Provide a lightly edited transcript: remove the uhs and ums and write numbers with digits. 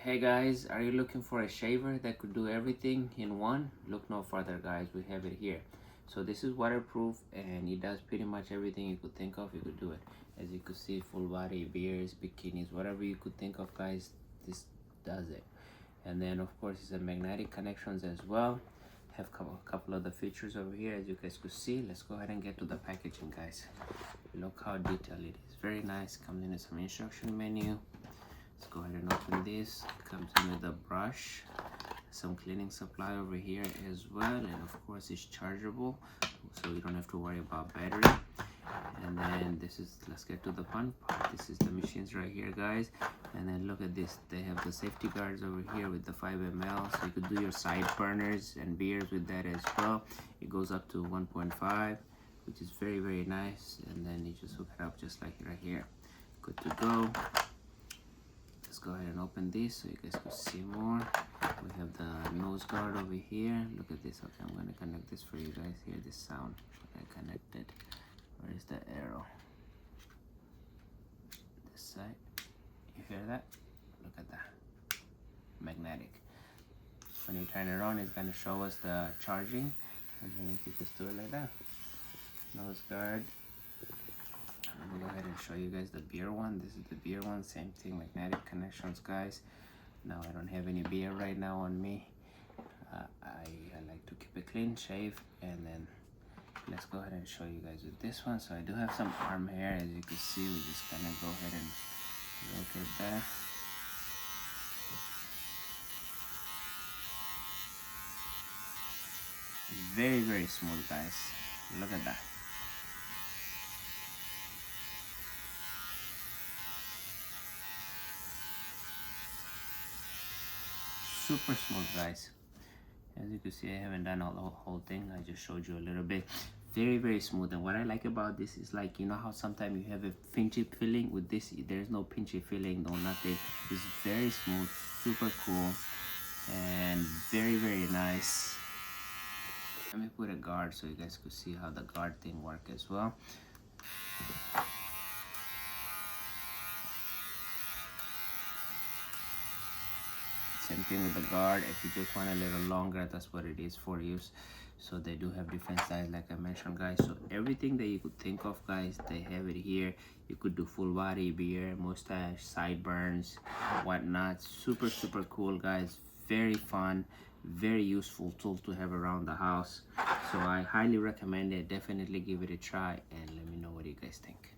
Hey guys, are you looking for a shaver that could do everything in one? Look no further guys, we have it here. So this is waterproof and it does pretty much everything you could think of, you could do it. As you could see, full body, beards, bikinis, whatever you could think of guys, this does it. And then of course it's a magnetic connections as well. Have a couple of the features over here as you guys could see. Let's go ahead and get to the packaging guys. Look how detailed it is, very nice. Comes in some instruction menu. Let's go ahead and open this. It comes in with a brush, some cleaning supply over here as well, and of course it's chargeable, so you don't have to worry about battery. And then this is, let's get to the fun part. This is the machines right here guys, and then look at this, they have the safety guards over here with the 5 ml, so you could do your side burners and beers with that as well. It goes up to 1.5, which is very nice. And then you just hook it up just like right here, good to go. Let's go ahead and open this so you guys can see more. We have the nose guard over here. Look at this. Okay, I'm going to connect this for you guys. Hear this sound. Okay, connected. Where is the arrow? This side. You hear that? Look at that. Magnetic. When you turn it on, it's going to show us the charging. And then you just do it like that. Nose guard. I'm gonna go ahead and show you guys the beer one. This is the beer one, same thing, magnetic connections guys. Now I don't have any beer right now on me. I like to keep it clean, shave, and then let's go ahead and show you guys with this one. So I do have some arm hair, as you can see. We just gonna go ahead and rotate that. Very smooth guys, look at that. Super smooth guys. As you can see, I haven't done all the whole thing, I just showed you a little bit. Very smooth. And what I like about this is, like, you know how sometimes you have a pinchy feeling? With this there's no pinchy feeling, no nothing. It's very smooth, super cool, and very nice. Let me put a guard so you guys could see how the guard thing works as well. Same thing with the guard. If you just want a little longer, that's what it is for use. So they do have different sizes, like I mentioned guys. So everything that you could think of guys, they have it here. You could do full body, beard, mustache, sideburns, whatnot. Super cool guys, very fun, very useful tool to have around the house. So I highly recommend it. Definitely give it a try and let me know what you guys think.